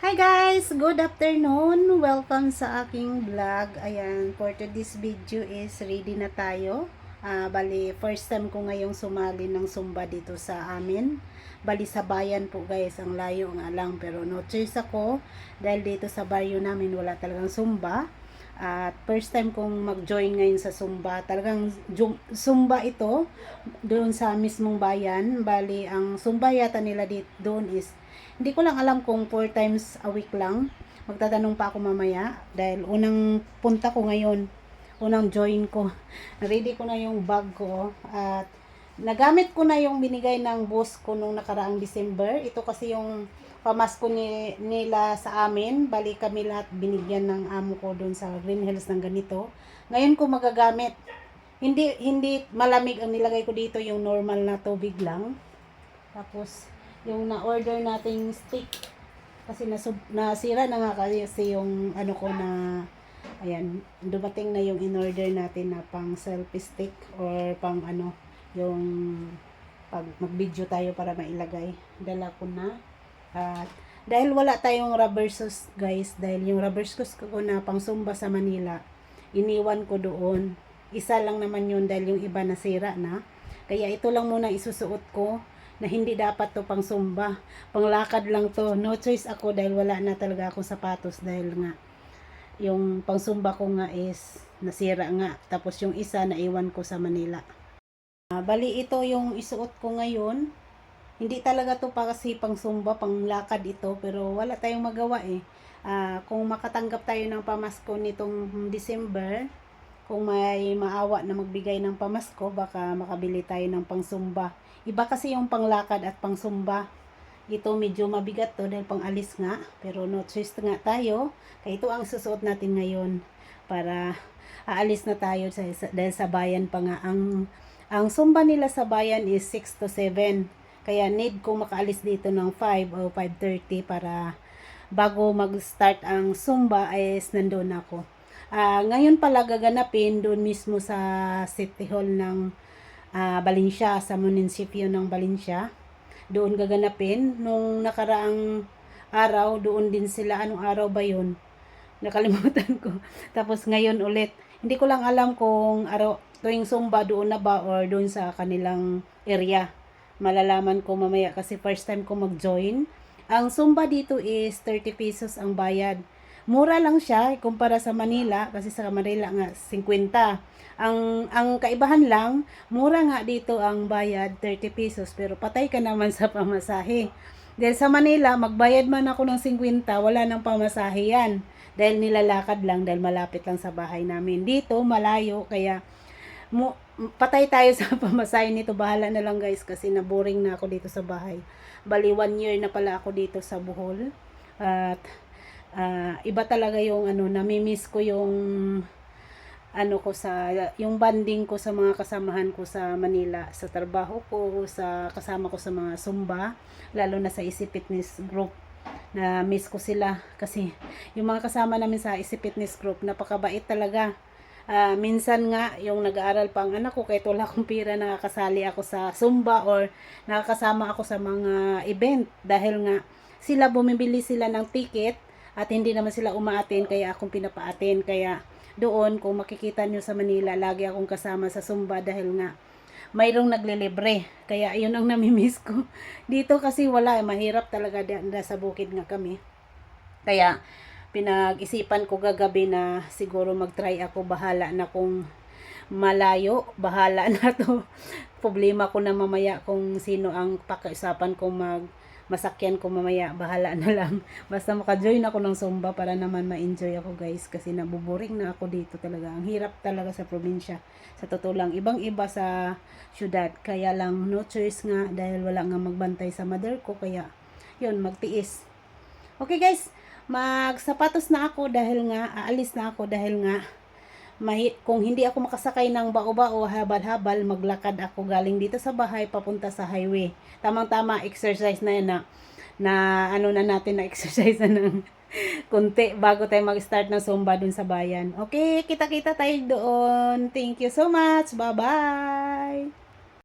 Hi guys! Good afternoon! Welcome sa aking vlog. Ayan, for today's video is ready na tayo. Bali, first time ko ngayong sumali ng Zumba dito sa amin. Bali, sa bayan po guys, ang layo nga lang. Pero no choice ako dahil dito sa baryo namin wala talagang Zumba. At first time kong mag-join ngayon sa Zumba. Talagang Zumba ito doon sa mismong bayan. Bali, ang Zumba yata nila doon is hindi ko lang alam kung 4 times a week lang. Magtatanong pa ako mamaya dahil unang punta ko ngayon, unang join ko. Ready ko na yung bag ko at nagamit ko na yung binigay ng boss ko nung nakaraang December. Ito kasi yung pamasko nila sa amin. Bali kami lahat binigyan ng amo ko doon sa Green Hills ng ganito. Ngayon ko magagamit. Hindi malamig ang nilagay ko dito, yung normal na tubig lang. Tapos yung na-order nating stick kasi nasira na nga kasi yung ano ko na ayan, dumating na yung in-order natin na pang selfie stick or pang ano, yung pag mag-video tayo para mailagay. Dala ko na. At dahil wala tayong rubber shoes guys, dahil yung rubber shoes ko na pang Zumba sa Manila, iniwan ko doon. Isa lang naman yun dahil yung iba nasira na. Kaya ito lang muna isusuot ko na hindi dapat to pang Zumba. Panglakad lang to. No choice ako dahil wala na talaga akong sapatos dahil nga yung pang Zumba ko nga is nasira nga. Tapos yung isa naiwan ko sa Manila. Bali ito yung isuot ko ngayon. Hindi talaga to pa kasi pang Zumba, pang lakad ito, pero wala tayong magawa eh. Kung makatanggap tayo ng pamasko nitong December, kung may maawa na magbigay ng pamasko, baka makabili tayo ng pang Zumba. Iba kasi yung panglakad at pang Zumba. Ito medyo mabigat to dahil pang alis nga. Pero no choice nga tayo. Kaya ito ang susuot natin ngayon para aalis na tayo dahil sa bayan pa nga. Ang Zumba nila sa bayan is 6 to 7. Kaya need kong makaalis dito ng 5 o 5:30 para bago mag-start ang Zumba is nandun ako. Ngayon pala gaganapin doon mismo sa City Hall ng Valencia, sa munisipyo ng Valencia. Doon gaganapin. Nung nakaraang araw, doon din sila. Anong araw ba yun? Nakalimutan ko. Tapos ngayon ulit. Hindi ko lang alam kung araw, tuwing Zumba doon na ba or doon sa kanilang area. Malalaman ko mamaya kasi first time ko mag-join. Ang Zumba dito is 30 pesos ang bayad. Mura lang siya kumpara sa Manila kasi sa Manila nga 50. Ang kaibahan lang, mura nga dito ang bayad 30 pesos pero patay ka naman sa pamasahe. Dahil sa Manila, magbayad man ako ng 50, wala nang pamasahe yan. Dahil nilalakad lang, dahil malapit lang sa bahay namin. Dito, malayo, kaya patay tayo sa pamasahe nito. Bahala na lang guys kasi naboring na ako dito sa bahay. Bali 1 year na pala ako dito sa Bohol. At iba talaga yung ano, namimiss ko yung ano ko sa yung banding ko sa mga kasamahan ko sa Manila, sa trabaho ko, sa kasama ko sa mga Zumba, lalo na sa Easy Fitness Group. Na miss ko sila kasi yung mga kasama namin sa Easy Fitness Group napakabait talaga. Minsan nga yung nag-aaral pang anak ko kahit wala akong pira, nakakasali ako sa Zumba or nakakasama ako sa mga event dahil nga sila bumibili sila ng ticket at hindi naman sila umaaten kaya akong pinapaaten. Kaya doon kung makikita nyo sa Manila lagi akong kasama sa Zumba dahil nga mayroong naglilibre. Kaya yun ang namimiss ko. Dito kasi wala, mahirap talaga sa bukid nga kami. Kaya pinag-isipan ko gagabi na siguro mag-try ako, bahala na kung malayo, bahala na to. Problema ko na mamaya kung sino ang pakiusapan ko masakyan ko mamaya, bahala na lang. Basta maka-join ako ng Zumba para naman ma-enjoy ako guys kasi nabuboring na ako dito talaga. Ang hirap talaga sa probinsya. Sa totoo lang, ibang-iba sa syudad. Kaya lang no choice nga dahil wala nga magbantay sa mother ko kaya yun, magtiis. Okay guys, magsapatos na ako dahil nga aalis na ako dahil nga kung hindi ako makasakay ng bao-bao, habal-habal, maglakad ako galing dito sa bahay papunta sa highway. Tamang-tama, exercise na yan na ano na natin na exercise na ng kunti bago tayo mag-start ng Zumba dun sa bayan. Okay, kita-kita tayo doon. Thank you so much. Bye-bye!